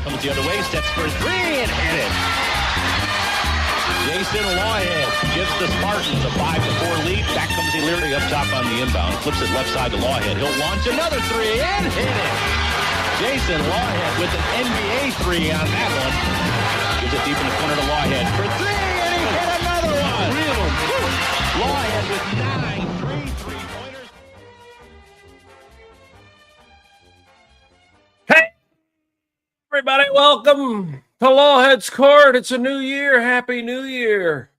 Comes the other way, steps for three, and hit it. Jason Lawhead gives the Spartans a 5-4 lead. Back comes Illyria up top on the inbound. Flips it left side to Lawhead. He'll launch another three and hit it. Jason Lawhead with an NBA three on that one. Gives it deep in the corner to Lawhead for three, and he hit another one. Lawhead with 9 3-pointers. Hey, everybody, welcome to Lawhead's Court. It's a new year. Happy New Year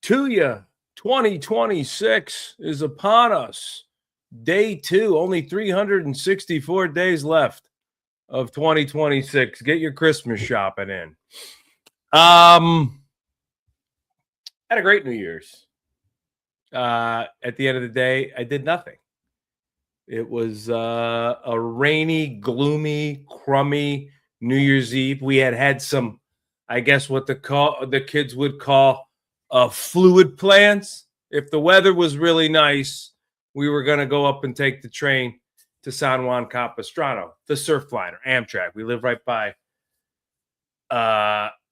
to you. 2026 is upon us. Day 2, only 364 days left of 2026. Get your Christmas shopping in. Had a great New Year's. At the end of the day, I did nothing. It was a rainy, gloomy, crummy New Year's Eve. We had some, I guess what the kids would call fluid plans. If the weather was really nice, we were going to go up and take the train to San Juan Capistrano, the surf liner, Amtrak. We live right by.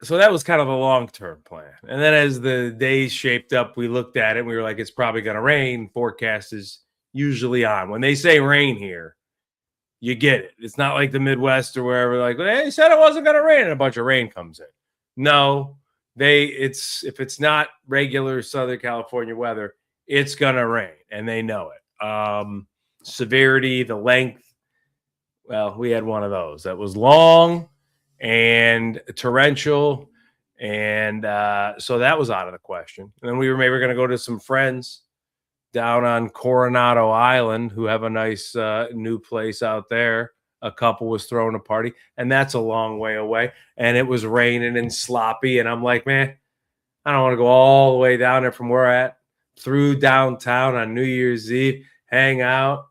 So that was kind of a long-term plan. And then as the days shaped up, we looked at it and we were like, it's probably going to rain. Forecast is usually on. When they say rain here, you get it. It's not like the Midwest or wherever, like, hey, they said it wasn't going to rain, and a bunch of rain comes in. No, if it's not regular Southern California weather, it's going to rain, and they know it. Severity, the length, well, we had one of those that was long and torrential, and so that was out of the question. And then we were maybe going to go to some friends down on Coronado Island who have a nice new place out there. A couple was throwing a party, and that's a long way away. And it was raining and sloppy, and I'm like, man, I don't want to go all the way down there from where I'm at through downtown on New Year's Eve, hang out,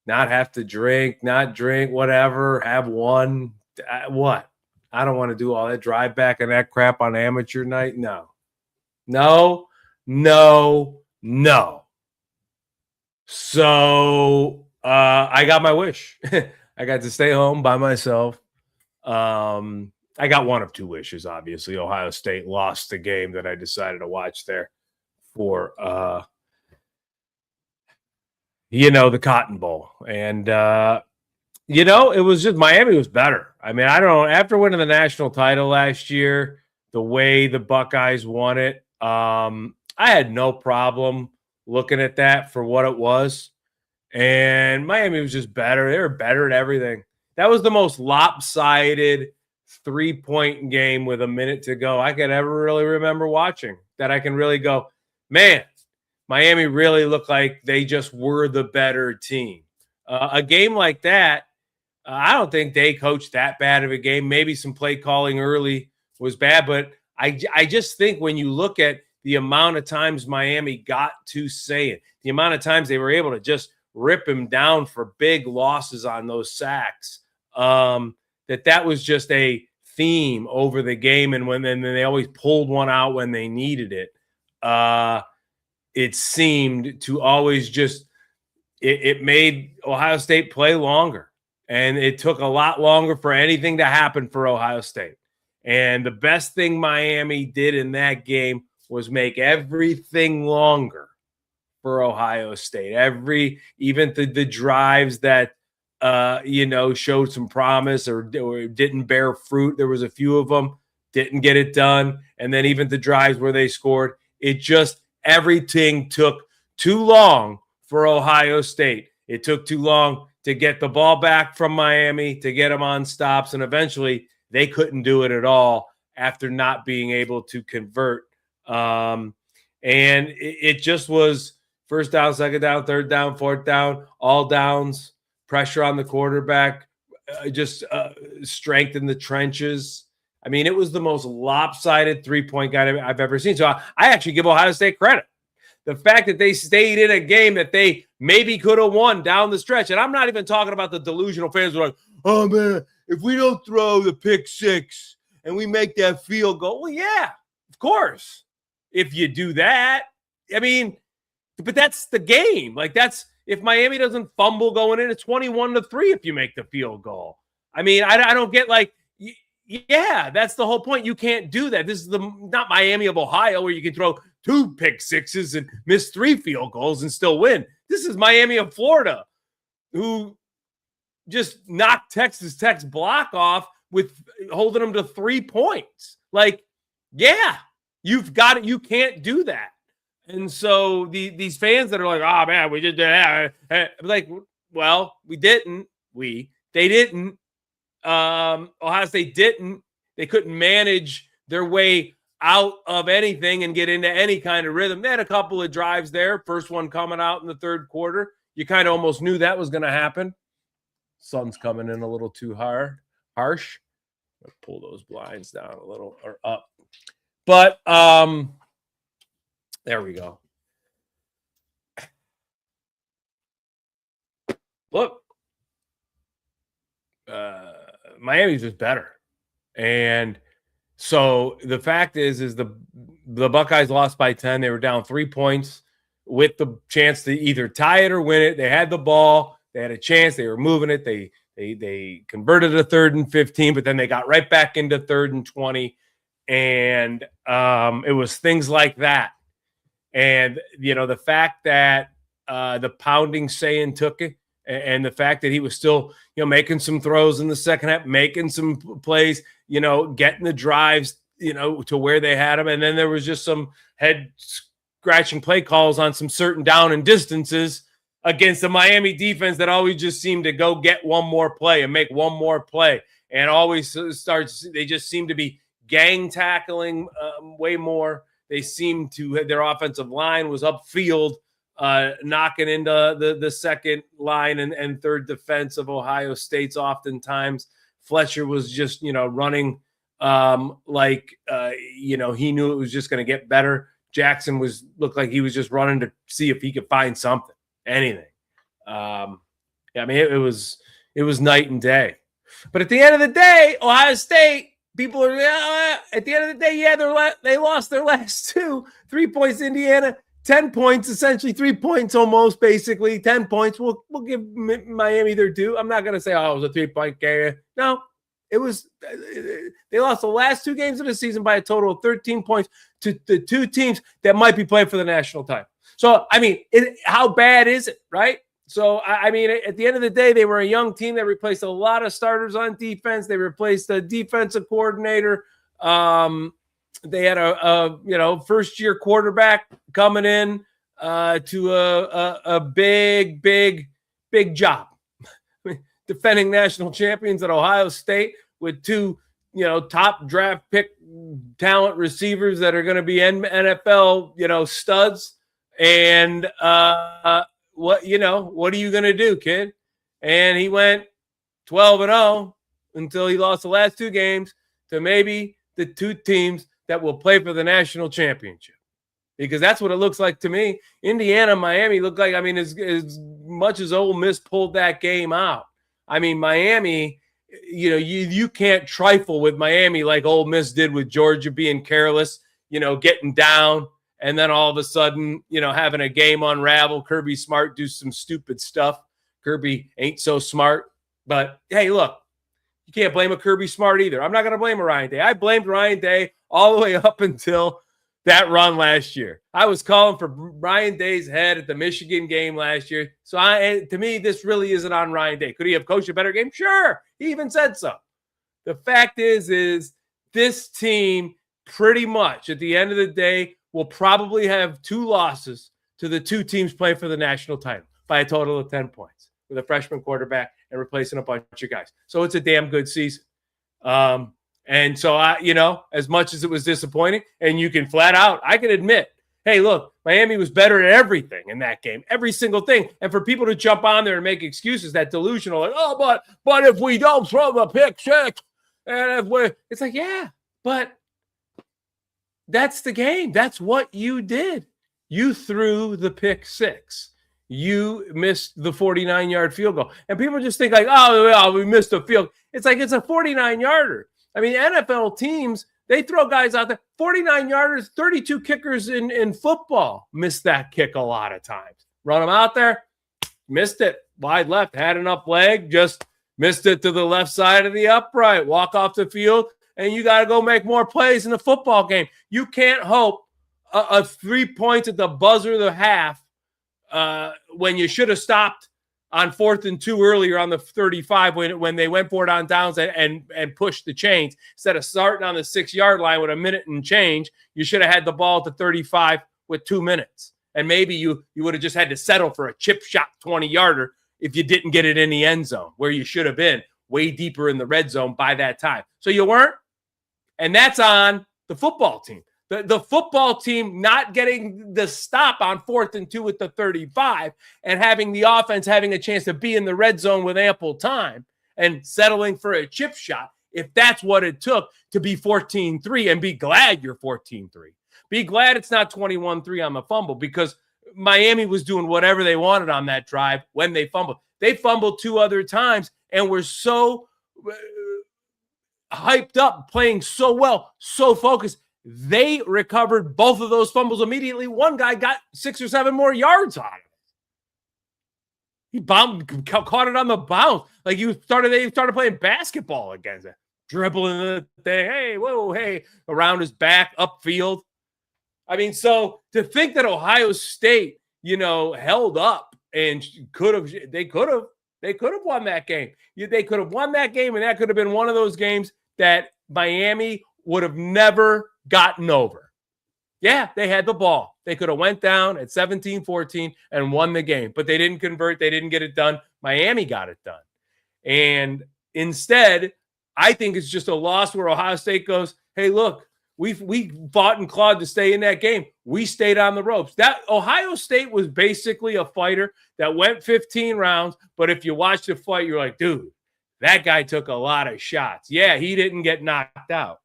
not have to drink, whatever, have one. What? I don't want to do all that drive back and that crap on amateur night. No. So I got my wish. I got to stay home by myself. I got one of two wishes, obviously. Ohio State lost the game that I decided to watch there for, the Cotton Bowl. And, it was just Miami was better. I mean, I don't know. After winning the national title last year, the way the Buckeyes won it, I had no problem looking at that for what it was. And Miami was just better. They were better at everything. That was the most lopsided 3-point game with a minute to go I could ever really remember watching, that I can really go, man, Miami really looked like they just were the better team. A game like that, I don't think they coached that bad of a game. Maybe some play calling early was bad, but I just think when you look at the amount of times Miami got to say it, the amount of times they were able to just rip him down for big losses on those sacks, that was just a theme over the game. And then they always pulled one out when they needed it. It seemed to always just it made Ohio State play longer. And it took a lot longer for anything to happen for Ohio State. And the best thing Miami did in that game was make everything longer for Ohio State. Even the drives that, showed some promise or didn't bear fruit. There was a few of them, didn't get it done. And then even the drives where they scored, everything took too long for Ohio State. It took too long to get the ball back from Miami, to get them on stops, and eventually they couldn't do it at all after not being able to convert. And it just was first down, second down, third down, fourth down, all downs, pressure on the quarterback, strength in the trenches. I mean, it was the most lopsided 3-point game I've ever seen. So I actually give Ohio State credit. The fact that they stayed in a game that they maybe could have won down the stretch. And I'm not even talking about the delusional fans who are like, oh, man, if we don't throw the pick six and we make that field goal, well, yeah, of course. If you do that, I mean, but that's the game. Like, that's if Miami doesn't fumble going in, it's 21-3 if you make the field goal. I mean, I don't get like, Yeah, that's the whole point. You can't do that. This is not Miami of Ohio where you can throw 2 pick sixes and miss 3 field goals and still win. This is Miami of Florida, who just knocked Texas Tech's block off with holding them to 3 points. Like, yeah, you've got it. You can't do that. And so these fans that are like, oh man, we just did that. Like, well, we didn't. They didn't. Ohio State didn't. They couldn't manage their way out of anything and get into any kind of rhythm. They had a couple of drives there. First one coming out in the third quarter. You kind of almost knew that was going to happen. Sun's coming in a little too harsh. I'll pull those blinds down a little or up. But there we go. Look. Miami's just better. And so the fact is the Buckeyes lost by 10. They were down 3 points with the chance to either tie it or win it. They had the ball. They had a chance. They were moving it. They converted a 3rd and 15, but then they got right back into 3rd and 20. And it was things like that. And, the fact that the pounding Sayin took it, and the fact that he was still, making some throws in the second half, making some plays, getting the drives, to where they had him. And then there was just some head scratching play calls on some certain down and distances against the Miami defense that always just seemed to go get one more play and make one more play. And always they just seem to be gang tackling way more. They seem to, their offensive line was upfield, knocking into the second line and third defense of Ohio State's oftentimes. Fletcher was just, running he knew it was just going to get better. Jackson looked like he was just running to see if he could find something, anything. It was night and day. But at the end of the day, Ohio State, people are, at the end of the day, they lost their last 2. 3 points to Indiana. 10 points, essentially 3 points almost, basically. 10 points. We'll give Miami their due. I'm not going to say, it was a 3-point game. No, it was – they lost the last 2 games of the season by a total of 13 points to the 2 teams that might be playing for the national title. So, how bad is it, right? So, at the end of the day, they were a young team that replaced a lot of starters on defense. They replaced a defensive coordinator. They had a first-year quarterback coming in to a big job. Defending national champions at Ohio State with 2, top draft pick talent receivers that are going to be NFL, studs. And what are you going to do, kid? And he went 12-0 until he lost the last 2 games to maybe the 2 teams that will play for the national championship, because that's what it looks like to me. Indiana, Miami look like, as much as Ole Miss pulled that game out. Miami, you can't trifle with Miami like Ole Miss did with Georgia, being careless, getting down, and then all of a sudden, having a game unravel. Kirby Smart do some stupid stuff. Kirby ain't so smart, but hey, look, you can't blame a Kirby Smart either. I'm not going to blame a Ryan Day. I blamed Ryan Day all the way up until that run last year. I was calling for Ryan Day's head at the Michigan game last year. So to me, this really isn't on Ryan Day. Could he have coached a better game? Sure. He even said so. The fact is this team pretty much at the end of the day will probably have 2 losses to the 2 teams playing for the national title by a total of 10 points with a freshman quarterback and replacing a bunch of guys. So it's a damn good season. And so as much as it was disappointing, and you can flat out, I can admit, hey, look, Miami was better at everything in that game, every single thing. And for people to jump on there and make excuses, that delusional, like, but if we don't throw the pick 6, and it's like, yeah, but that's the game. That's what you did. You threw the pick 6. You missed the 49-yard field goal. And people just think like, we missed a field. It's like, it's a 49-yarder. NFL teams, they throw guys out there. 49-yarders, 32 kickers in football miss that kick a lot of times. Run them out there, missed it. Wide left, had enough leg, just missed it to the left side of the upright. Walk off the field, and you got to go make more plays in the football game. You can't hope a 3 points at the buzzer of the half when you should have stopped on 4th and 2 earlier on the 35 when they went for it on downs and pushed the chains. Instead of starting on the 6-yard line with a minute and change, you should have had the ball at the 35 with 2 minutes. And maybe you would have just had to settle for a chip shot 20-yarder if you didn't get it in the end zone, where you should have been way deeper in the red zone by that time. So you weren't. And that's on the football team. The football team not getting the stop on 4th and 2 with the 35 and having the offense having a chance to be in the red zone with ample time and settling for a chip shot, if that's what it took to be 14-3, and be glad you're 14-3. Be glad it's not 21-3 on the fumble, because Miami was doing whatever they wanted on that drive when they fumbled. They fumbled 2 other times and were so hyped up, playing so well, so focused. They recovered both of those fumbles immediately. One guy got 6 or 7 more yards on it. He caught it on the bounce. Like they started playing basketball against it. Dribbling the thing. Hey, whoa, hey, around his back, upfield. I mean, so to think that Ohio State, held up and they could have won that game. They could have won that game, and that could have been one of those games that Miami would have never gotten over. Yeah, they had the ball. They could have went down at 17-14 and won the game, but they didn't convert. They didn't get it done. Miami got it done. And instead, I think it's just a loss where Ohio State goes, hey, look, we fought and clawed to stay in that game. We stayed on the ropes. That Ohio State was basically a fighter that went 15 rounds, but if you watch the fight, you're like, dude, that guy took a lot of shots. Yeah, he didn't get knocked out.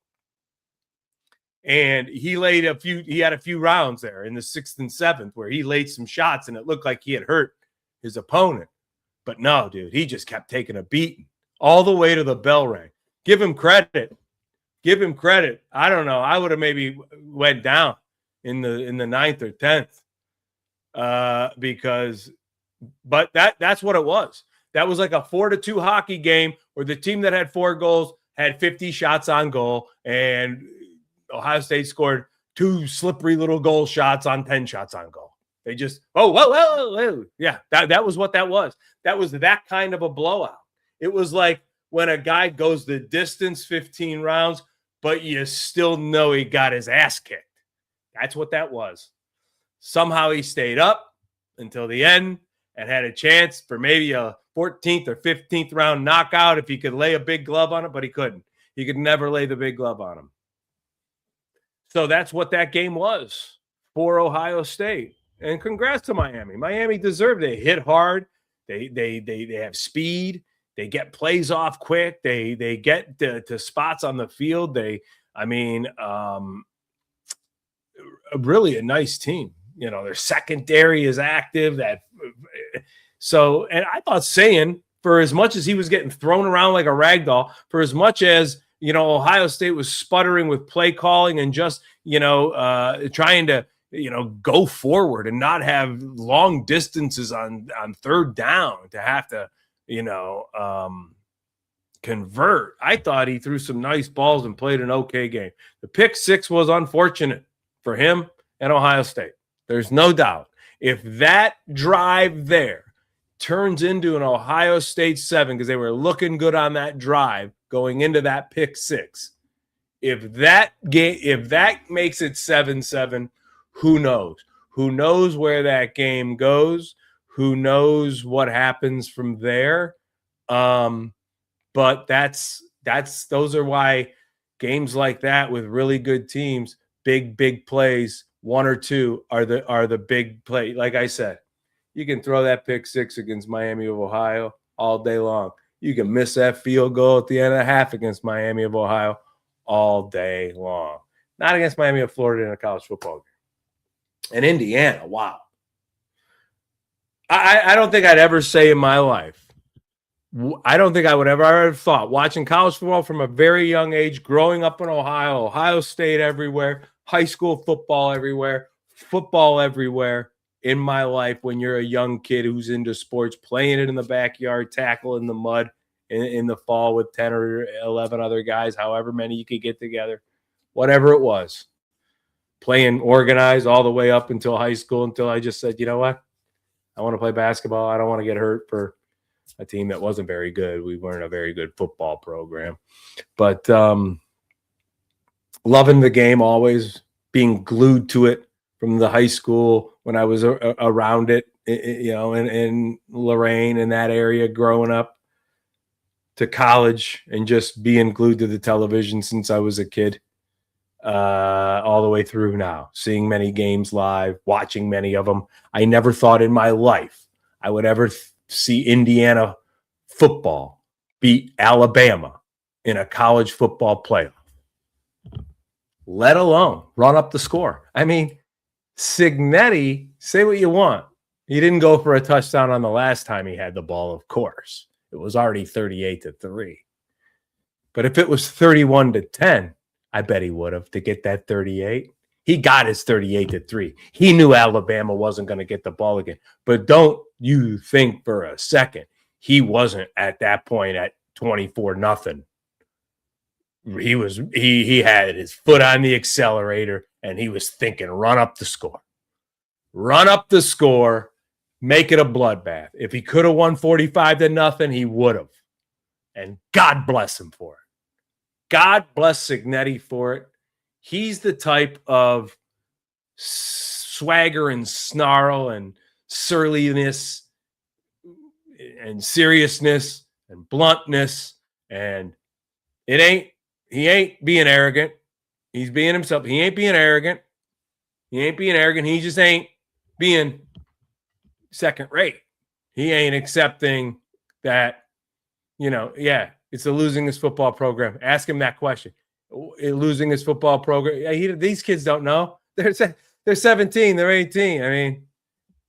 And he had a few rounds there in the 6th and 7th where he laid some shots and it looked like he had hurt his opponent. But no, dude, he just kept taking a beating all the way to the bell rang. Give him credit. I don't know. I would have maybe went down in the 9th or 10th but that's what it was. That was like a 4-2 hockey game where the team that had 4 goals had 50 shots on goal, and Ohio State scored 2 slippery little goal shots on 10 shots on goal. They just, whoa. Yeah, that was what that was. That was that kind of a blowout. It was like when a guy goes the distance 15 rounds, but you still know he got his ass kicked. That's what that was. Somehow he stayed up until the end and had a chance for maybe a 14th or 15th round knockout if he could lay a big glove on it, but he couldn't. He could never lay the big glove on him. So that's what that game was for Ohio State. And congrats to Miami. Miami deserved it. They hit hard. They have speed. They get plays off quick. They get to spots on the field. Really a nice team. Their secondary is active. And I thought Sayin, for as much as he was getting thrown around like a rag doll, for as much as Ohio State was sputtering with play calling and just trying to go forward and not have long distances on 3rd down to have to convert. I thought he threw some nice balls and played an okay game. The pick 6 was unfortunate for him and Ohio State. There's no doubt. If that drive there turns into an Ohio State 7, because they were looking good on that drive going into that pick 6, if that makes it 7-7, who knows? Who knows where that game goes? Who knows what happens from there? But those are why games like that with really good teams, big plays, 1 or 2 are the big play. Like I said, you can throw that pick 6 against Miami of Ohio all day long. You can miss that field goal at the end of the half against Miami of Ohio all day long. Not against Miami of Florida in a college football game. And Indiana, wow. I don't think I'd ever say in my life, I don't think I would ever have thought, watching college football from a very young age, growing up in Ohio State everywhere, high school football everywhere in my life when you're a young kid who's into sports, playing it in the backyard, tackle in the mud, in the fall with 10 or 11 other guys, however many you could get together, whatever it was. Playing organized all the way up until high school, until I just said, you know what? I want to play basketball. I don't want to get hurt for a team that wasn't very good. We weren't a very good football program. But loving the game, always being glued to it from the high school when I was around it, you know, in Lorraine, in that area growing up, to college, and just being glued to the television since I was a kid, all the way through now, seeing many games live, watching many of them. I never thought in my life I would ever see Indiana football beat Alabama in a college football playoff, let alone run up the score. I mean, Cignetti, say what you want, he didn't go for a touchdown on the last time he had the ball, of course. It was already 38-3. But if it was 31-10, I bet he would have, to get that 38. He got his 38-3. He knew Alabama wasn't going to get the ball again. But don't you think for a second he wasn't at that point at 24-0. He had his foot on the accelerator, and he was thinking, run up the score. Run up the score, make it a bloodbath. If he could have won 45-0, he would have. And God bless him for it. God bless Cignetti for it. He's the type of swagger and snarl and surliness and seriousness and bluntness, and he ain't being arrogant. He's being himself. He ain't being arrogant. He just ain't being second rate. He ain't accepting that, it's a losing his football program. Ask him that question. Losing his football program. These kids don't know. They're 17. They're 18. I mean,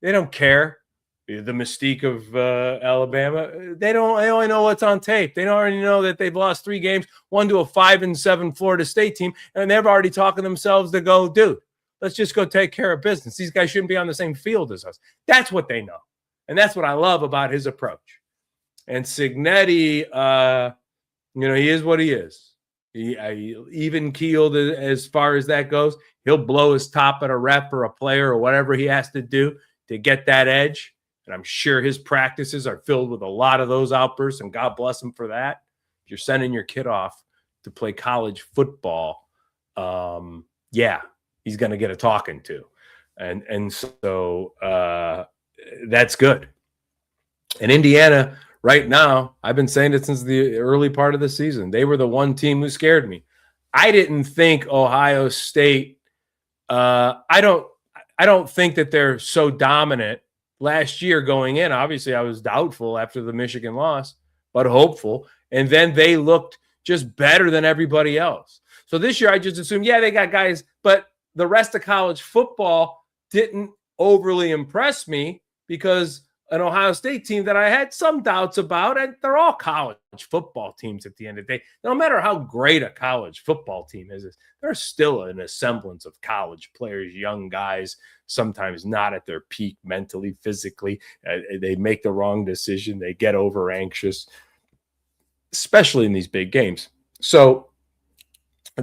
they don't care. The mystique of Alabama. They only know what's on tape. They already know that they've lost 3 games, one to a 5-7 Florida State team, and they're already talking themselves to go, dude, let's just go take care of business. These guys shouldn't be on the same field as us. That's what they know. And that's what I love about his approach. And Cignetti, he is what he is. He even-keeled as far as that goes. He'll blow his top at a rep or a player or whatever he has to do to get that edge. And I'm sure his practices are filled with a lot of those outbursts, and God bless him for that. If you're sending your kid off to play college football, he's going to get a talking to. And so that's good. And Indiana, right now, I've been saying it since the early part of the season, they were the one team who scared me. I didn't think Ohio State, I don't think that they're so dominant. Last year going in, obviously I was doubtful after the Michigan loss, but hopeful. And then they looked just better than everybody else. So this year I just assumed, they got guys, but the rest of college football didn't overly impress me, because an Ohio State team that I had some doubts about, and they're all college football teams at the end of the day. No matter how great a college football team is, there's still an semblance of college players, young guys, sometimes not at their peak mentally, physically. They make the wrong decision. They get over anxious, especially in these big games. So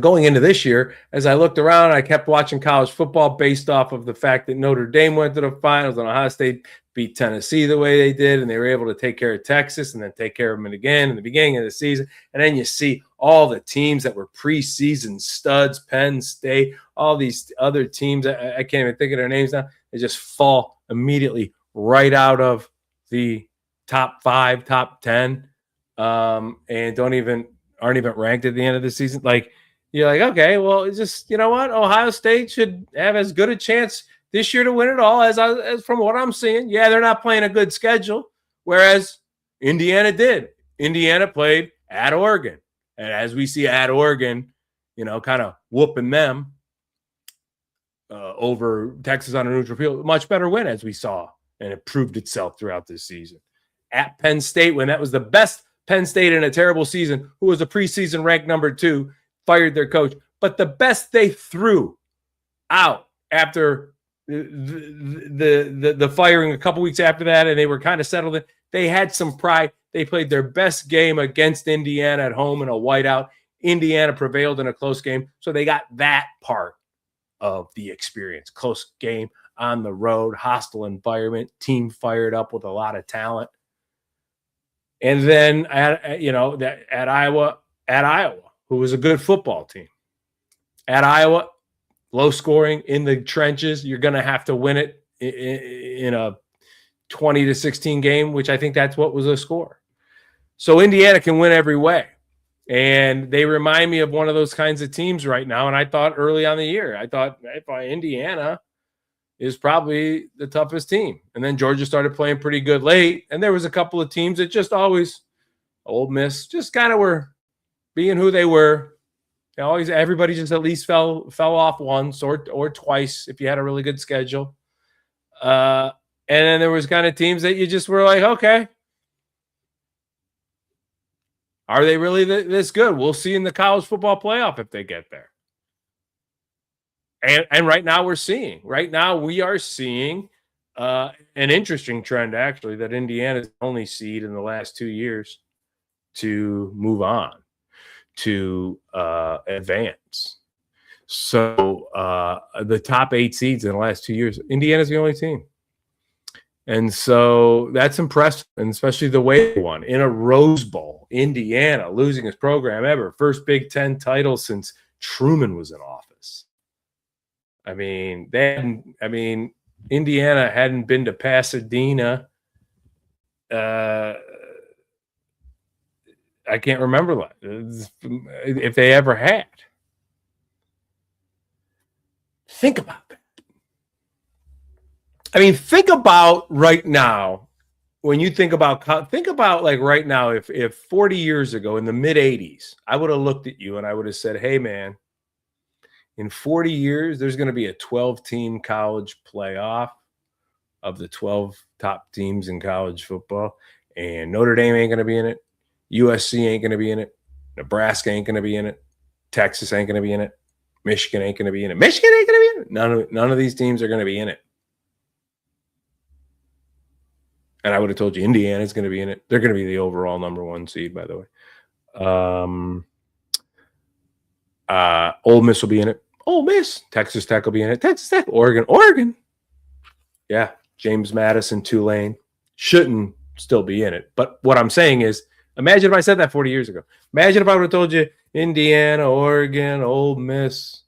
going into this year, as I looked around, I kept watching college football based off of the fact that Notre Dame went to the finals and Ohio State beat Tennessee the way they did, and they were able to take care of Texas and then take care of them again in the beginning of the season. And then you see all the teams that were preseason studs, Penn State, all these other teams, I can't even think of their names now, they just fall immediately right out of the top 5, top 10, and aren't even ranked at the end of the season. Like, you're like, okay, well, it's just, you know what? Ohio State should have as good a chance this year to win it all as from what I'm seeing. Yeah, they're not playing a good schedule, whereas Indiana did. Indiana played at Oregon. And as we see at Oregon, kind of whooping them over Texas on a neutral field, much better win, as we saw, and it proved itself throughout this season. At Penn State, when that was the best Penn State in a terrible season, who was a preseason ranked number 2, fired their coach, but the best they threw out after the firing a couple weeks after that, and they were kind of settled in. They had some pride. They played their best game against Indiana at home in a whiteout. Indiana prevailed in a close game, so they got that part of the experience. Close game on the road, hostile environment, team fired up with a lot of talent. And then at Iowa, who was a good football team. At Iowa, low scoring in the trenches. You're going to have to win it in a 20-16 game, which I think that's what was the score. So Indiana can win every way. And they remind me of one of those kinds of teams right now. And I thought early on the year, I thought Indiana is probably the toughest team. And then Georgia started playing pretty good late. And there was a couple of teams that just always, Ole Miss, just kind of were being who they were. Always, everybody just at least fell off once or twice if you had a really good schedule. And then there was kind of teams that you just were like, okay, are they really this good? We'll see in the college football playoff if they get there. And right now we are seeing an interesting trend, actually, that Indiana is the only seed in the last 2 years to move on, to advance. So the top 8 seeds in the last 2 years, Indiana's the only team. And so that's impressive, and especially the way they won in a Rose Bowl. Indiana losing its program ever. First Big Ten title since Truman was in office. I mean, Indiana hadn't been to Pasadena. I can't remember if they ever had. Think about that. I mean, think about right now, when you think about like right now, if 40 years ago in the mid 80s, I would have looked at you and I would have said, hey man, in 40 years, there's going to be a 12-team college playoff of the 12 top teams in college football. And Notre Dame ain't going to be in it. USC ain't going to be in it. Nebraska ain't going to be in it. Texas ain't going to be in it. Michigan ain't going to be in it. Michigan ain't going to be in it. None of these teams are going to be in it. And I would have told you Indiana's going to be in it. They're going to be the overall number 1 seed, by the way. Ole Miss will be in it. Ole Miss. Texas Tech will be in it. Texas Tech. Oregon. Yeah. James Madison, Tulane. Shouldn't still be in it. But what I'm saying is, imagine if I said that 40 years ago. Imagine if I would have told you Indiana, Oregon, Ole Miss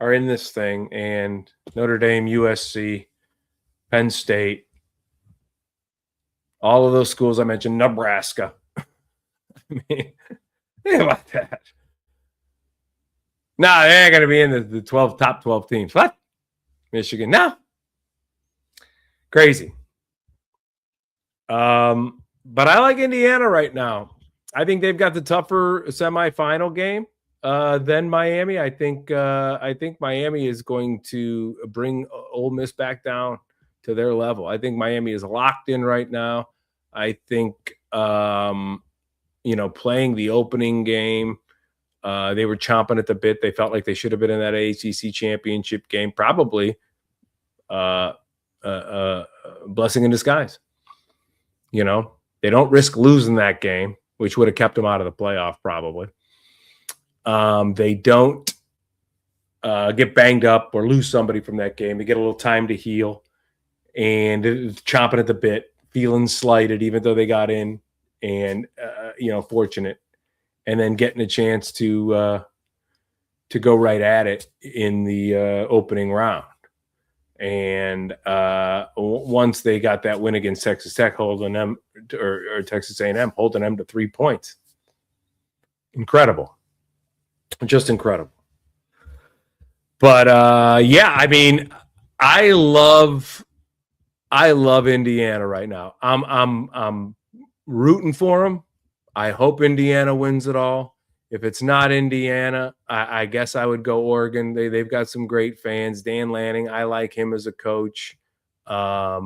are in this thing, and Notre Dame, USC, Penn State, all of those schools I mentioned, Nebraska. I mean, think about that. No, they ain't going to be in the top 12 teams. What? Michigan? No. Crazy. But I like Indiana right now. I think they've got the tougher semifinal game than Miami. I think Miami is going to bring Ole Miss back down to their level. I think Miami is locked in right now. I think playing the opening game, they were chomping at the bit. They felt like they should have been in that ACC championship game. Probably blessing in disguise. They don't risk losing that game, which would have kept them out of the playoff probably. They don't get banged up or lose somebody from that game. They get a little time to heal, and chomping at the bit, feeling slighted even though they got in, and fortunate, and then getting a chance to go right at it in the opening round. And once they got that win against Texas Tech, holding them, or Texas A&M, holding them to 3 points. Incredible. Just incredible. But I mean, I love Indiana right now. I'm rooting for them. I hope Indiana wins it all. If it's not Indiana, I guess I would go Oregon. They've got some great fans. Dan Lanning, I like him as a coach. I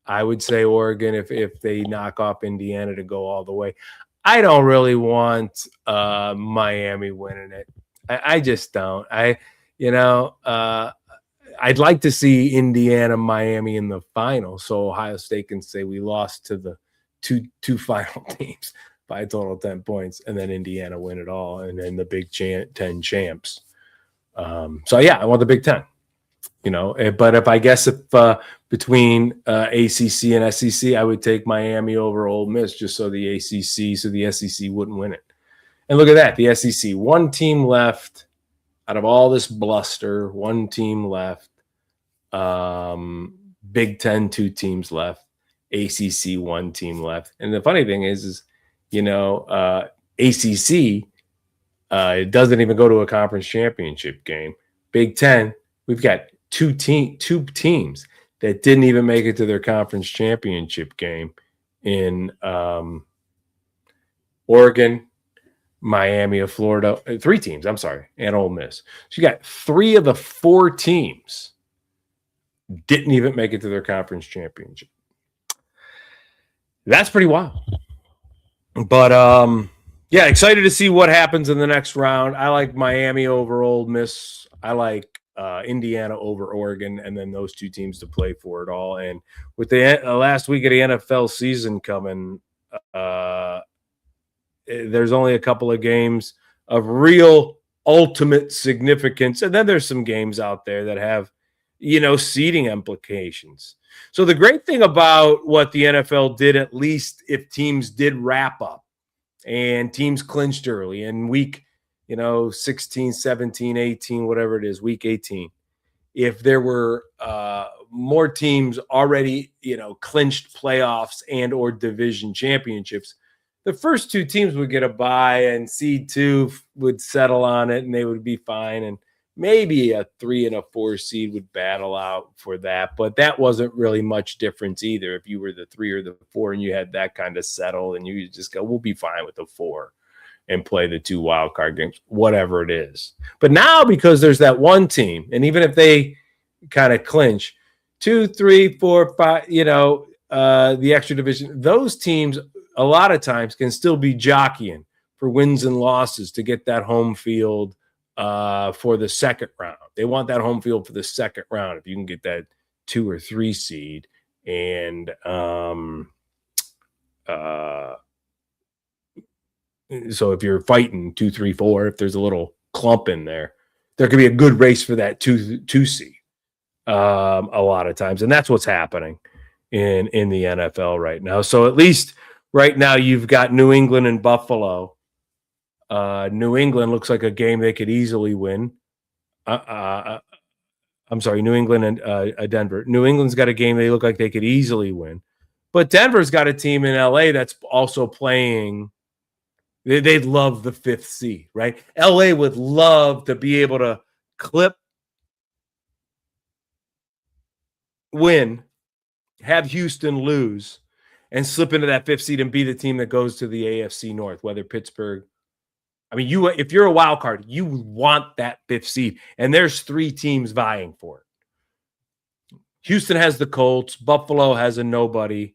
would say Oregon if they knock off Indiana to go all the way. I don't really want Miami winning it. I just don't. I'd like to see Indiana, Miami in the final, so Ohio State can say we lost to the two final teams by a total of 10 points, and then Indiana win it all, and then the Big 10 champs. So yeah, I want the Big 10. But if between ACC and SEC, I would take Miami over Ole Miss just so the SEC wouldn't win it. And look at that, the SEC, one team left out of all this bluster, one team left. Big 10, 2 teams left. ACC, 1 team left. And the funny thing is ACC it doesn't even go to a conference championship game. Big 10, we've got two teams that didn't even make it to their conference championship game in Oregon, Miami of Florida, 3 teams, I'm sorry, and Ole Miss. So you got 3 of the 4 teams didn't even make it to their conference championship. That's pretty wild. But yeah, excited to see what happens in the next round. I like Miami over Ole Miss. I like Indiana over Oregon, and then those 2 teams to play for it all. And with the last week of the NFL season coming, there's only a couple of games of real ultimate significance, and then there's some games out there that have, seeding implications. So the great thing about what the NFL did, at least if teams did wrap up and teams clinched early in week 16, 17, 18, whatever it is, week 18, if there were more teams already, clinched playoffs and or division championships, the first 2 teams would get a bye, and seed 2 would settle on it and they would be fine. And maybe a 3 and a 4 seed would battle out for that. But that wasn't really much difference either. If you were the 3 or the 4 and you had that kind of settle, and you just go, we'll be fine with the 4 and play the 2 wild card games, whatever it is. But now, because there's that one team, and even if they kind of clinch 2, 3, 4, 5, the extra division, those teams a lot of times can still be jockeying for wins and losses to get that home field for the second round. They want that home field for the second round if you can get that 2 or 3 seed. And so if you're fighting 2, 3, 4, if there's a little clump in there, there could be a good race for that 2 seed a lot of times. And that's what's happening in the NFL right now. So at least right now you've got New England and Buffalo. New England looks like a game they could easily win. I'm sorry, New England and Denver. New England's got a game they look like they could easily win. But Denver's got a team in LA that's also playing. They'd love the 5th seed, right? LA would love to be able to win, have Houston lose, and slip into that 5th seed and be the team that goes to the AFC North, whether Pittsburgh. I mean, if you're a wild card, you want that 5th seed, and there's 3 teams vying for it. Houston has the Colts, Buffalo has a nobody,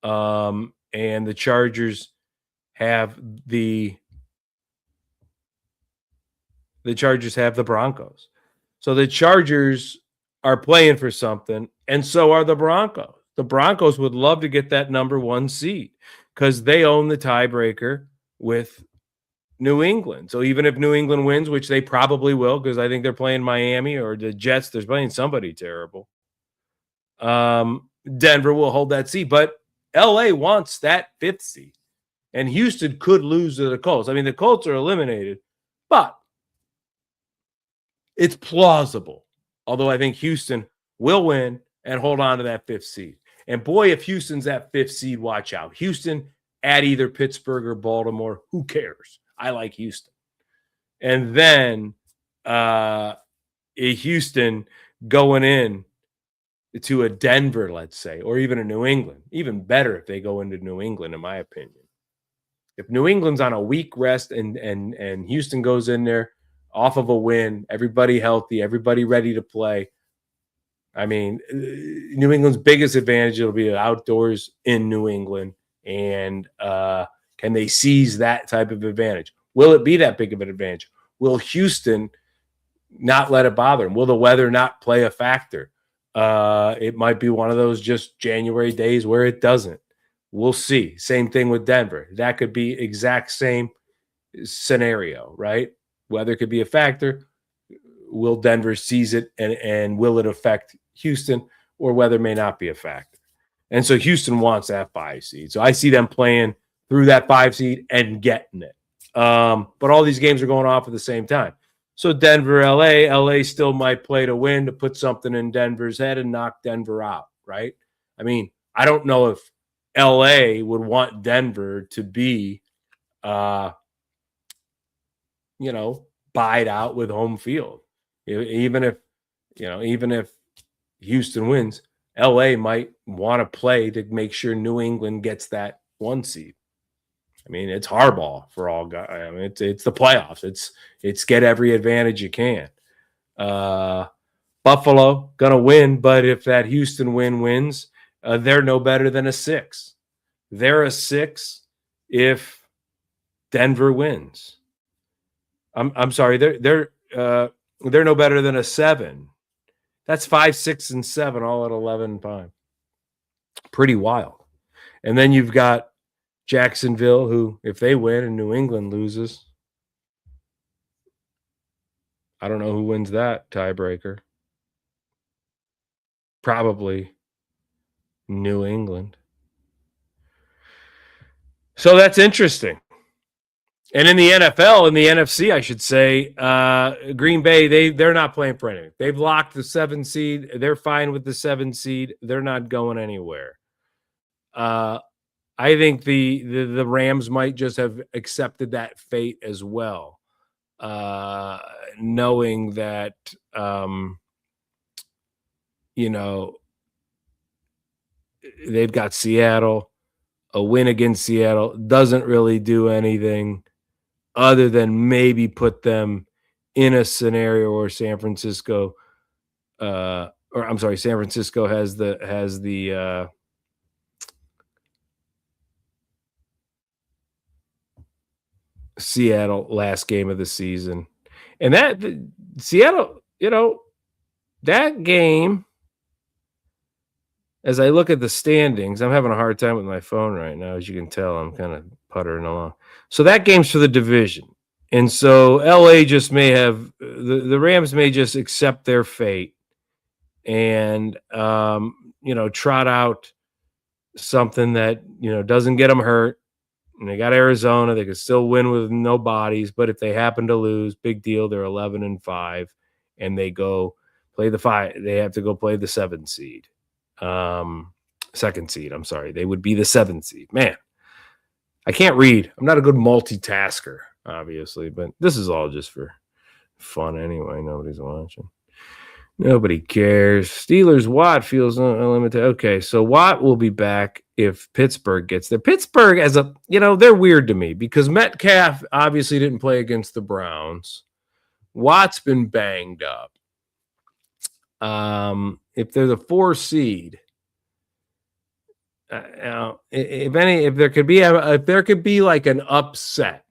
and the Chargers have the Broncos. So the Chargers are playing for something, and so are the Broncos. The Broncos would love to get that number 1 seed because they own the tiebreaker with New England. So even if New England wins, which they probably will, because I think they're playing Miami or the Jets, they're playing somebody terrible. Denver will hold that seed, but LA wants that 5th seed, and Houston could lose to the Colts. I mean, the Colts are eliminated, but it's plausible. Although I think Houston will win and hold on to that 5th seed. And boy, if Houston's that 5th seed, watch out. Houston at either Pittsburgh or Baltimore, who cares? I like Houston. And then Houston going in to a Denver, let's say, or even a New England. Even better if they go into New England, in my opinion. If New England's on a week rest and Houston goes in there off of a win, everybody healthy, everybody ready to play. I mean, New England's biggest advantage, it'll be outdoors in New England. And can they seize that type of advantage? Will it be that big of an advantage? Will Houston not let it bother them? Will the weather not play a factor? It might be one of those just January days where it doesn't. We'll see. Same thing with Denver. That could be exact same scenario, right? Weather could be a factor. Will Denver seize it, and will it affect Houston, or weather may not be a factor? And so Houston wants that 5 seed. So I see them playing through that 5 seed and getting it. But all these games are going off at the same time. So Denver, LA still might play to win, to put something in Denver's head and knock Denver out, right? I mean, I don't know if LA would want Denver to be, bide out with home field. Even if Houston wins, LA might want to play to make sure New England gets that 1 seed. I mean, it's hardball for all guys. I mean, it's the playoffs. It's get every advantage you can. Buffalo gonna win, but if that Houston wins, they're no better than a 6. They're a 6 if Denver wins. I'm sorry, they're no better than a 7. That's 5, 6, and 7 all at 11-5. Pretty wild. And then you've got Jacksonville, who, if they win and New England loses, I don't know who wins that tiebreaker. Probably New England. So that's interesting. And in the NFL, in the NFC, I should say, Green Bay, they're not playing for anything. They've locked the 7 seed. They're fine with the 7 seed. They're not going anywhere. I think the Rams might just have accepted that fate as well, knowing that they've got Seattle. A win against Seattle doesn't really do anything other than maybe put them in a scenario where San Francisco has the Seattle last game of the season. And that Seattle, that game, as I look at the standings, I'm having a hard time with my phone right now. As you can tell, I'm kind of puttering along. So that game's for the division. And so LA just may have, the Rams may just accept their fate and, trot out something that, doesn't get them hurt. And they got Arizona. They could still win with no bodies. But if they happen to lose, big deal. They're 11-5, and they go play the 5. They have to go play the 7 seed. 2nd seed. I'm sorry. They would be the 7th seed. Man, I can't read. I'm not a good multitasker, obviously, but this is all just for fun anyway. Nobody's watching. Nobody cares. Steelers, Watt feels unlimited. Okay, so Watt will be back if Pittsburgh gets there. Pittsburgh, they're weird to me because Metcalf obviously didn't play against the Browns. Watt's been banged up. If they're the 4 seed, if there could be like an upset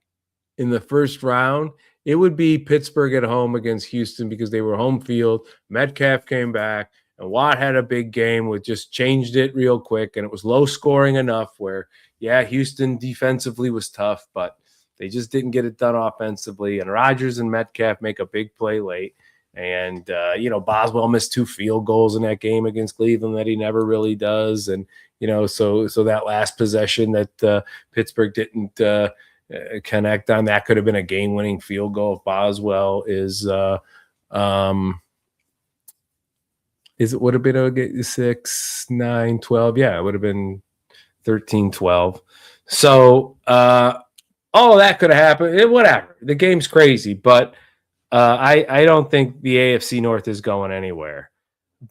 in the first round, it would be Pittsburgh at home against Houston because they were home field. Metcalf came back, and Watt had a big game with just changed it real quick, and it was low scoring enough where, Houston defensively was tough, but they just didn't get it done offensively. And Rodgers and Metcalf make a big play late. And, Boswell missed 2 field goals in that game against Cleveland that he never really does. And, so that last possession that Pittsburgh didn't connect on, that could have been a game-winning field goal if Boswell would have been 6, 9, 12. Yeah, it would have been 13, 12. So all of that could have happened. Whatever. The game's crazy, but I don't think the AFC North is going anywhere.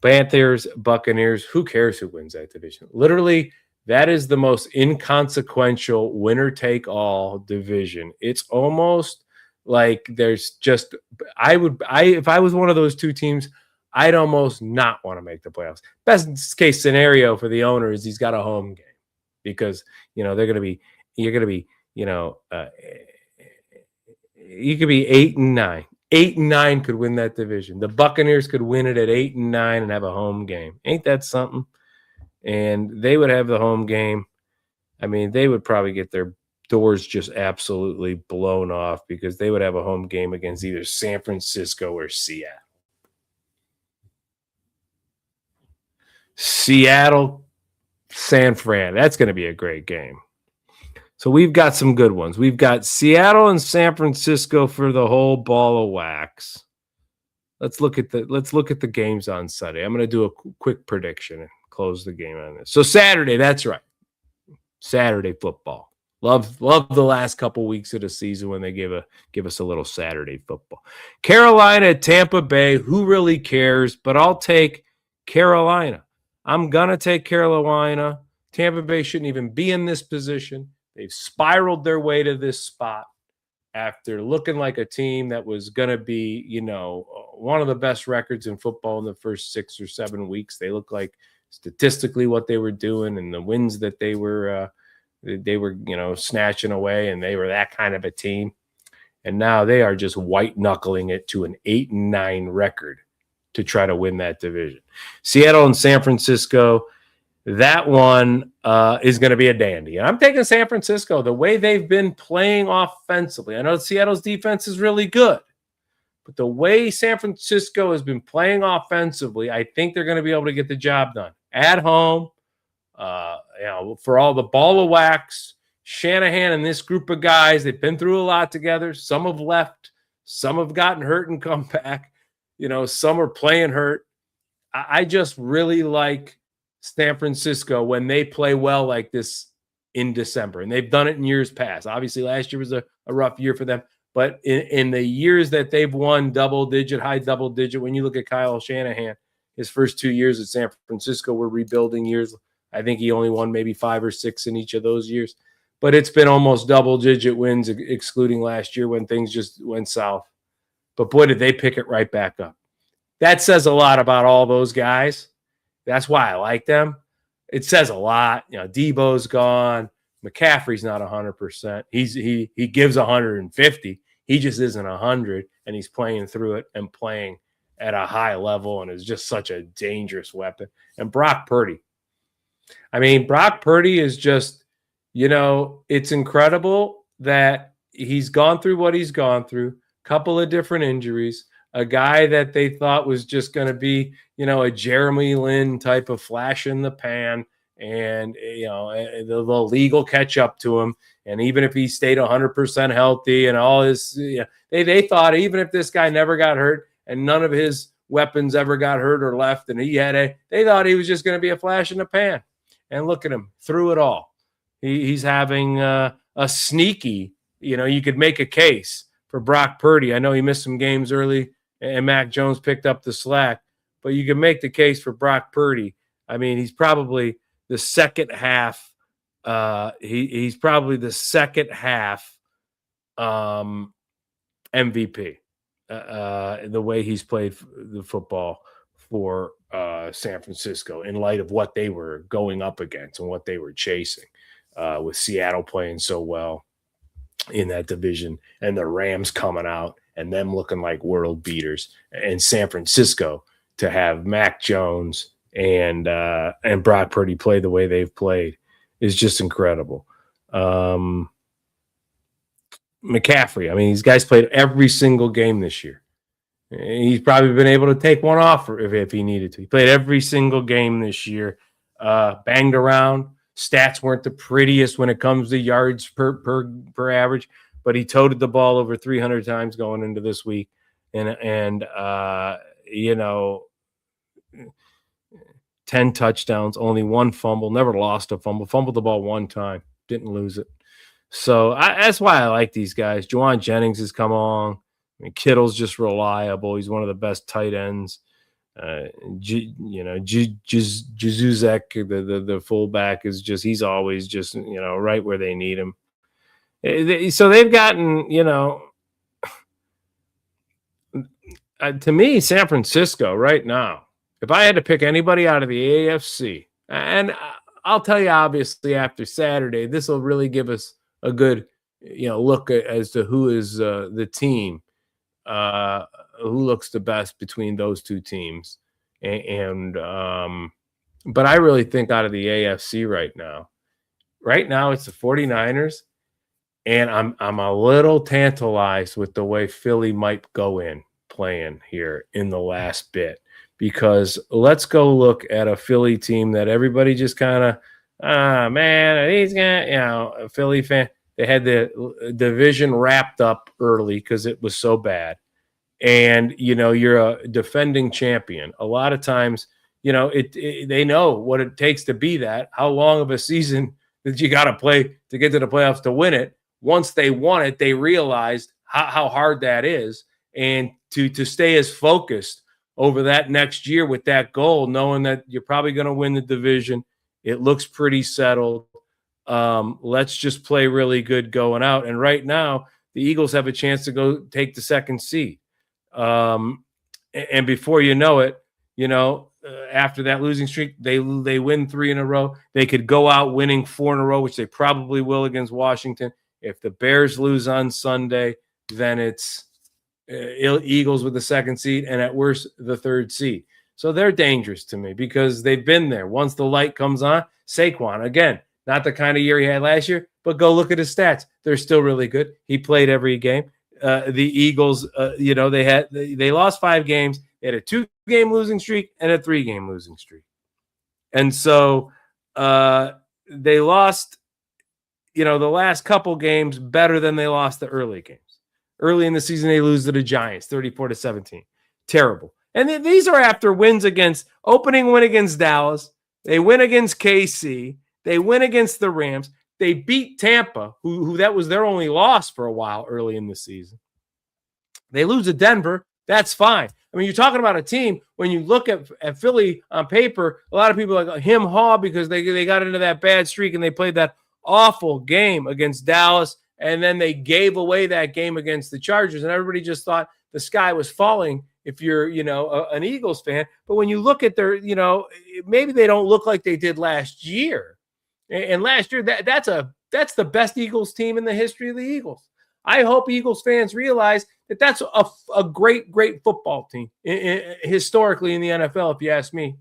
Panthers, Buccaneers, who cares who wins that division? Literally, that is the most inconsequential winner-take-all division. It's almost like there's just if I was one of those 2 teams, I'd almost not want to make the playoffs. Best case scenario for the owner is he's got a home game because, you're going to be, you could be 8-9. 8-9 could win that division. The Buccaneers could win it at 8-9 and have a home game. Ain't that something? And they would have the home game. I mean, they would probably get their doors just absolutely blown off because they would have a home game against either San Francisco or Seattle. Seattle, San Fran. That's going to be a great game. So we've got some good ones. We've got Seattle and San Francisco for the whole ball of wax. Let's look at the games on Sunday. I'm going to do a quick prediction and close the game on this. So Saturday, that's right. Saturday football. Love the last couple weeks of the season when they give us a little Saturday football. Carolina at Tampa Bay. Who really cares? But I'll take Carolina. I'm gonna take Carolina. Tampa Bay shouldn't even be in this position. They've spiraled their way to this spot after looking like a team that was gonna be, one of the best records in football in the first 6 or 7 weeks. They look like statistically what they were doing and the wins that they were snatching away, and they were that kind of a team. And now they are just white knuckling it to an 8-9 record to try to win that division. Seattle and San Francisco, that one is going to be a dandy. And I'm taking San Francisco. The way they've been playing offensively, I know Seattle's defense is really good, but the way San Francisco has been playing offensively, I think they're going to be able to get the job done at home. For all the ball of wax, Shanahan and this group of guys, they've been through a lot together. Some have left, some have gotten hurt and come back. Some are playing hurt. I just really like San Francisco when they play well like this in December, and they've done it in years past. Obviously, last year was a rough year for them, but in the years that they've won high double digit, when you look at Kyle Shanahan, his first 2 years at San Francisco were rebuilding years. I think he only won maybe 5 or 6 in each of those years, but it's been almost double-digit wins, excluding last year when things just went south. But boy, did they pick it right back up. That says a lot about all those guys. That's why I like them. It says a lot. Debo's gone. McCaffrey's not 100%. He gives 150. He just isn't 100, and he's playing through it and playing at a high level and is just such a dangerous weapon. And Brock Purdy. I mean, Brock Purdy is just, it's incredible that he's gone through what he's gone through, couple of different injuries, a guy that they thought was just going to be, a Jeremy Lin type of flash in the pan, and, the league will catch up to him. And even if he stayed 100% healthy and all his, they thought even if this guy never got hurt and none of his weapons ever got hurt or left, and they thought he was just going to be a flash in the pan. And look at him through it all. He's having a sneaky, you could make a case for Brock Purdy. I know he missed some games early and Mac Jones picked up the slack, but you can make the case for Brock Purdy. I mean, he's probably the second half. He's probably the second half MVP. The way he's played the football for San Francisco in light of what they were going up against and what they were chasing, with Seattle playing so well in that division and the Rams coming out and them looking like world beaters, and San Francisco to have Mac Jones and Brock Purdy play the way they've played is just incredible. McCaffrey, I mean, these guys played every single game this year. He's probably been able to take one off if he needed to. He played every single game this year, banged around. Stats weren't the prettiest when it comes to yards per average, but he toted the ball over 300 times going into this week. And 10 touchdowns, only one fumble, never lost a fumble, fumbled the ball one time, didn't lose it. So that's why I like these guys. Juwan Jennings has come along. I mean, Kittle's just reliable. He's one of the best tight ends. Juzek, the fullback, is just, he's always just, right where they need him. So they've gotten, to me, San Francisco right now, if I had to pick anybody out of the AFC, and I'll tell you, obviously, after Saturday, this will really give us a good, look as to who is the team, who looks the best between those two teams. But I really think out of the AFC right now, right now it's the 49ers, and I'm a little tantalized with the way Philly might go in playing here in the last bit, because let's go look at a Philly team that everybody just kind of, man, these guys, a Philly fan, they had the division wrapped up early because it was so bad. And, you're a defending champion. A lot of times, they know what it takes to be that, how long of a season that you got to play to get to the playoffs to win it. Once they won it, they realized how hard that is. And to stay as focused over that next year with that goal, knowing that you're probably going to win the division, it looks pretty settled. Let's just play really good going out. And right now, the Eagles have a chance to go take the second seed. And before you know it, after that losing streak, they win 3 in a row. They could go out winning 4 in a row, which they probably will against Washington. If the Bears lose on Sunday, then it's Eagles with the second seed, and at worst, the third seed. So they're dangerous to me because they've been there. Once the light comes on, Saquon, again, not the kind of year he had last year, but go look at his stats. They're still really good. He played every game. The Eagles, they lost 5 games. They had a 2-game losing streak and a 3-game losing streak. And so they lost, the last couple games better than they lost the early games. Early in the season, they lose to the Giants, 34-17. Terrible. And these are after wins opening win against Dallas. They win against KC. They win against the Rams. They beat Tampa, who that was their only loss for a while early in the season. They lose to Denver. That's fine. I mean, you're talking about a team, when you look at Philly on paper, a lot of people are like haw because they got into that bad streak and they played that awful game against Dallas, and then they gave away that game against the Chargers, and everybody just thought the sky was falling if you're, an Eagles fan. But when you look at their, maybe they don't look like they did last year. And last year, that's the best Eagles team in the history of the Eagles. I hope Eagles fans realize that that's a great, great football team historically in the NFL, if you ask me.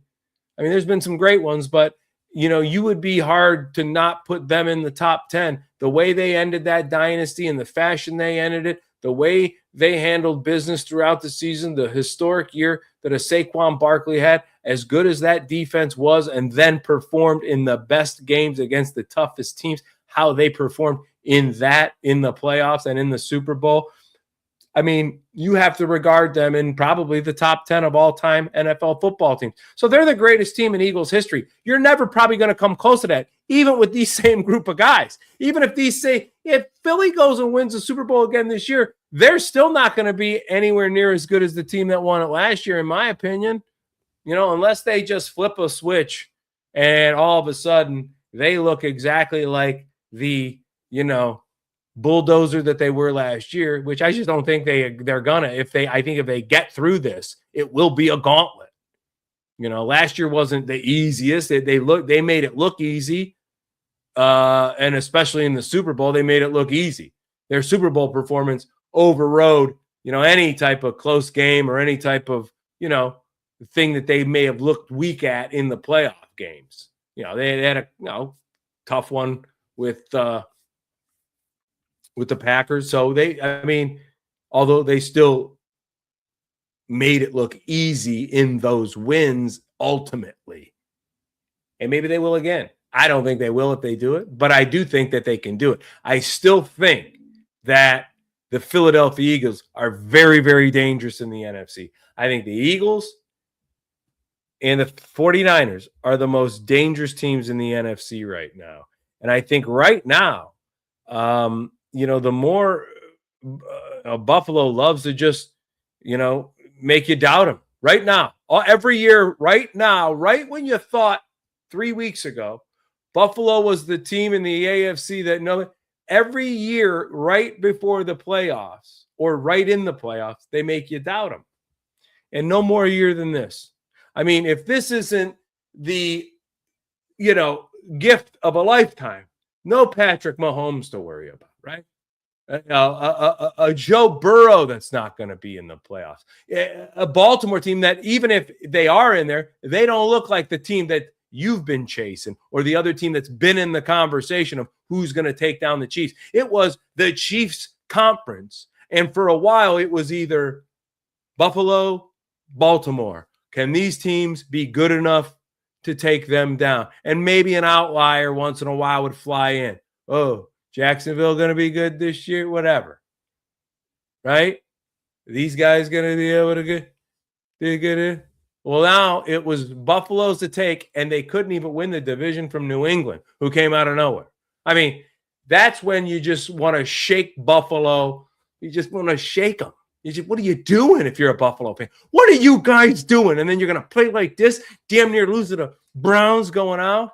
I mean, there's been some great ones, but, you would be hard to not put them in the top 10. The way they ended that dynasty and the fashion they ended it, the way they handled business throughout the season, the historic year that a Saquon Barkley had, as good as that defense was, and then performed in the best games against the toughest teams, how they performed in the playoffs and in the Super Bowl. I mean, you have to regard them in probably the top 10 of all-time NFL football teams. So they're the greatest team in Eagles history. You're never probably going to come close to that, even with these same group of guys. Even if Philly goes and wins the Super Bowl again this year, they're still not going to be anywhere near as good as the team that won it last year, in my opinion. Unless they just flip a switch and all of a sudden they look exactly like the, bulldozer that they were last year, which I just don't think they're gonna. I think if they get through this, it will be a gauntlet. Last year wasn't the easiest. They made it look easy, and especially in the Super Bowl, they made it look easy. Their Super Bowl performance overrode, any type of close game or any type of, thing that they may have looked weak at in the playoff games. They had a tough one with the Packers. So although they still made it look easy in those wins ultimately. And maybe they will again. I don't think they will if they do it, but I do think that they can do it. I still think that the Philadelphia Eagles are very, very dangerous in the NFC. I think the Eagles and the 49ers are the most dangerous teams in the NFC right now. And I think right now, the more Buffalo loves to just, make you doubt them right now. Every year, right now, right when you thought 3 weeks ago, Buffalo was the team in the AFC that every year right before the playoffs or right in the playoffs, they make you doubt them. And no more year than this. I mean, if this isn't the, gift of a lifetime, no Patrick Mahomes to worry about, right? A Joe Burrow that's not going to be in the playoffs. A Baltimore team that even if they are in there, they don't look like the team that you've been chasing or the other team that's been in the conversation of who's going to take down the Chiefs. It was the Chiefs conference. And for a while, it was either Buffalo, Baltimore. Can these teams be good enough to take them down? And maybe an outlier once in a while would fly in. Oh, Jacksonville going to be good this year? Whatever. Right? These guys going to be able to get it? Well, now it was Buffalo's to take, and they couldn't even win the division from New England, who came out of nowhere. I mean, that's when you just want to shake Buffalo. You just want to shake them. What are you doing if you're a Buffalo fan? What are you guys doing? And then you're going to play like this, damn near losing the Browns going out?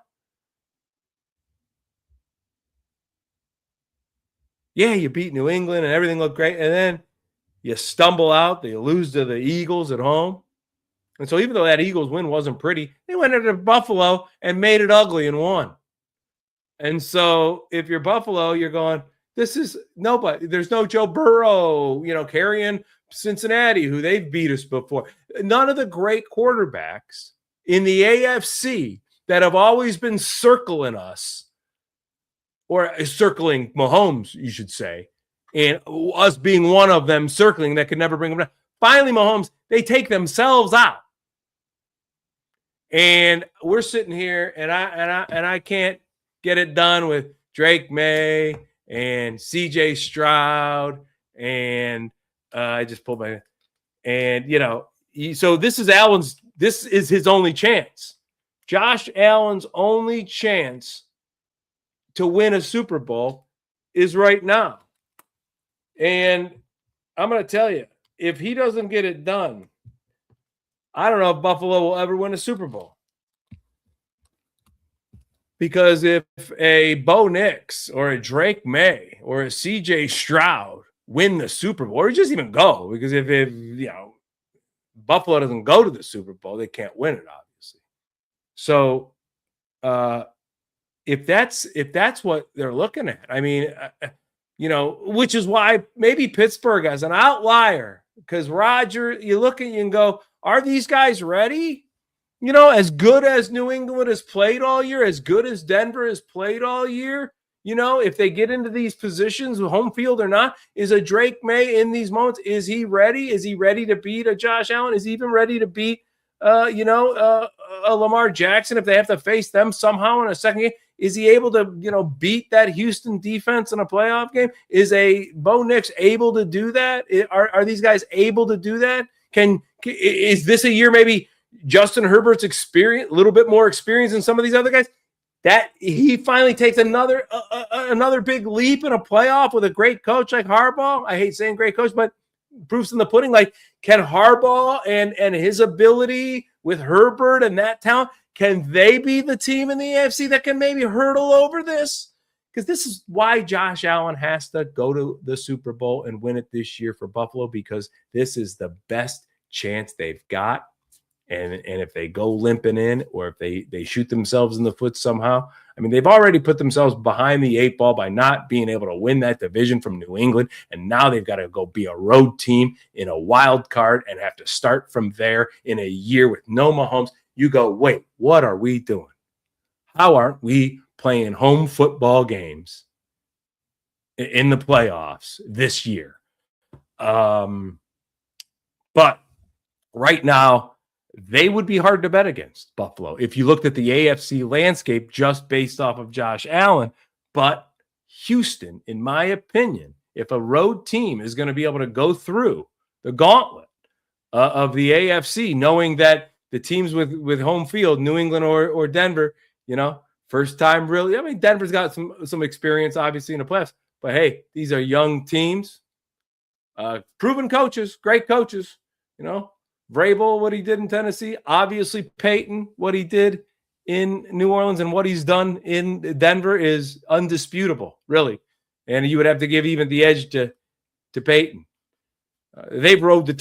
Yeah, you beat New England and everything looked great. And then you stumble out. You lose to the Eagles at home. And so even though that Eagles win wasn't pretty, they went into Buffalo and made it ugly and won. And so if you're Buffalo, you're going, this is nobody. There's no Joe Burrow, carrying Cincinnati, who they've beat us before. None of the great quarterbacks in the AFC that have always been circling us, or circling Mahomes, you should say, and us being one of them circling that could never bring them down. Finally, Mahomes, they take themselves out. And we're sitting here, and I can't get it done with Drake May and CJ Stroud, and I just pulled my, and so this is his only chance. Josh Allen's only chance to win a Super Bowl is right now. And I'm going to tell you, if he doesn't get it done, I don't know if Buffalo will ever win a Super Bowl. Because if a Bo Nix or a Drake May or a CJ Stroud win the Super Bowl, or just even go, because if Buffalo doesn't go to the Super Bowl, they can't win it, obviously. So if that's what they're looking at, I mean, which is why maybe Pittsburgh as an outlier, because Roger, you look at you and go, are these guys ready? As good as New England has played all year, as good as Denver has played all year, if they get into these positions, home field or not, is a Drake May in these moments, is he ready? Is he ready to beat a Josh Allen? Is he even ready to beat, a Lamar Jackson if they have to face them somehow in a second game? Is he able to, beat that Houston defense in a playoff game? Is a Bo Nix able to do that? Are these guys able to do that? Is this a year maybe Justin Herbert's experience, a little bit more experience than some of these other guys, that he finally takes another big leap in a playoff with a great coach like Harbaugh? I hate saying great coach, but proof's in the pudding. Like, can Harbaugh and his ability with Herbert and that talent, can they be the team in the AFC that can maybe hurdle over this? Because this is why Josh Allen has to go to the Super Bowl and win it this year for Buffalo, because this is the best chance they've got. And if they go limping in, or if they shoot themselves in the foot somehow, I mean, they've already put themselves behind the eight ball by not being able to win that division from New England. And now they've got to go be a road team in a wild card and have to start from there in a year with no Mahomes. You go, wait, what are we doing? How aren't we playing home football games in the playoffs this year? But right now, they would be hard to bet against Buffalo if you looked at the AFC landscape just based off of Josh Allen. But Houston, in my opinion, if a road team is going to be able to go through the gauntlet of the AFC, knowing that the teams with home field, New England or Denver, first time really. I mean, Denver's got some experience, obviously, in the playoffs. But, hey, these are young teams, proven coaches, great coaches, Vrabel, what he did in Tennessee, obviously Peyton, what he did in New Orleans and what he's done in Denver is undisputable, really. And you would have to give even the edge to Peyton. They've rode the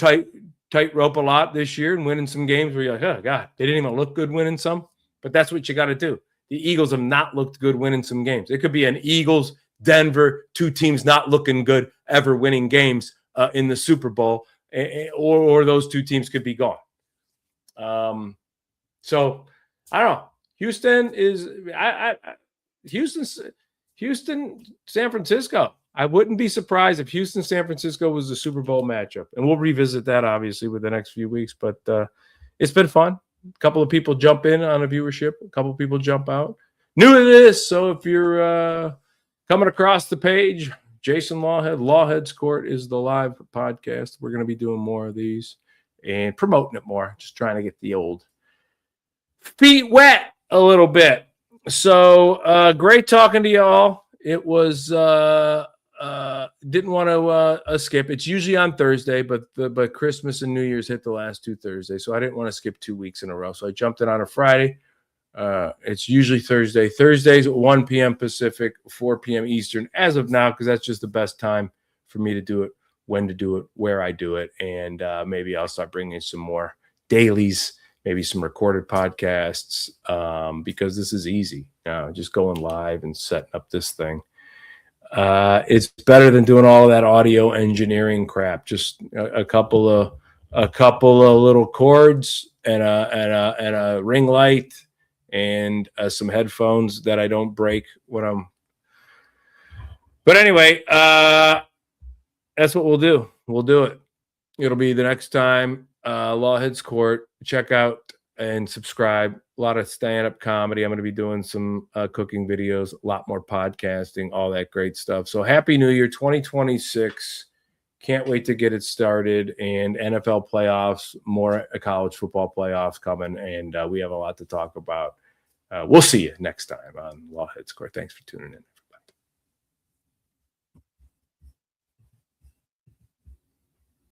tight rope a lot this year and winning some games where you're like, oh, God, they didn't even look good winning some. But that's what you got to do. The Eagles have not looked good winning some games. It could be an Eagles, Denver, two teams not looking good ever winning games in the Super Bowl. Or those two teams could be gone. So I don't know. Houston is Houston, San Francisco. I wouldn't be surprised if Houston, San Francisco was the Super Bowl matchup. And we'll revisit that, obviously, with the next few weeks. But it's been fun. A couple of people jump in on a viewership. A couple of people jump out. New to this, so if you're coming across the page, Jason Lawhead, Lawhead's Court is the live podcast. We're going to be doing more of these and promoting it more. Just trying to get the old feet wet a little bit. So great talking to y'all. It was didn't want to skip. It's usually on Thursday, but Christmas and New Year's hit the last 2 Thursdays, so I didn't want to skip 2 weeks in a row. So I jumped in on a Friday. It's usually Thursday. Thursdays at 1 p.m. Pacific, 4 p.m. Eastern as of now, because that's just the best time for me to do it, when to do it, where I do it, and maybe I'll start bringing some more dailies, maybe some recorded podcasts, because this is easy. Just going live and setting up this thing. It's better than doing all of that audio engineering crap. Just a couple of little cords and a ring light and some headphones that I don't break when I'm. But anyway, that's what we'll do. We'll do it. It'll be the next time. Lawhead's Court. Check out and subscribe. A lot of stand-up comedy. I'm going to be doing some cooking videos, a lot more podcasting, all that great stuff. So happy New Year 2026. Can't wait to get it started. And NFL playoffs, more college football playoffs coming. And we have a lot to talk about. We'll see you next time on Lawhead's Court. Thanks for tuning in.